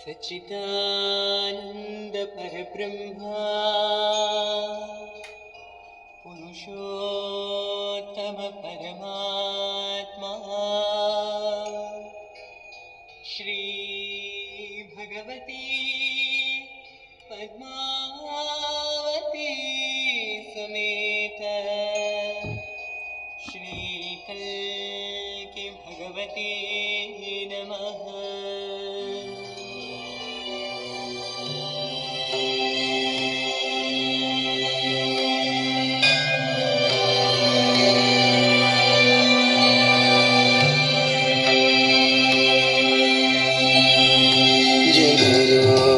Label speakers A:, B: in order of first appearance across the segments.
A: सच्चिदानंद परब्रह्मा पुरुषोत्तम परमात्मा श्री भगवती पद्मावती समेत श्री कल्की भगवती नमः।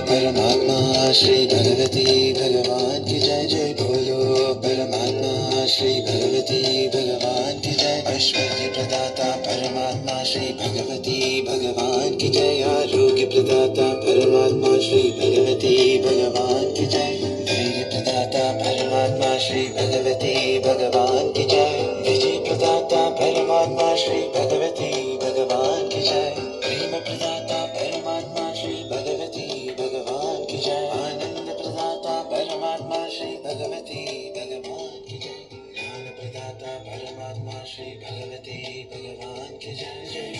B: परमात्मा श्री भगवती भगवान की जय। जय बोलो परमात्मा श्री भगवती भगवान की जय। ऐश्वर्य प्रदाता परमात्मा श्री भगवती भगवान की जय। आरोग्य प्रदाता परमात्मा श्री भगवती भगवान की जय। धैर्य प्रदाता परमात्मा श्री भगवती भगवान की जय। विजय प्रदाता परमात्मा श्री भगवती भगवान की जय। प्रेम प्रदाता परमात्मा श्री भगवती भगवान की जय। आनंद प्रदाता परमात्मा श्री भगवती भगवान की जय। ज्ञान प्रदाता परमात्मा श्री भगवती भगवान की जय। जय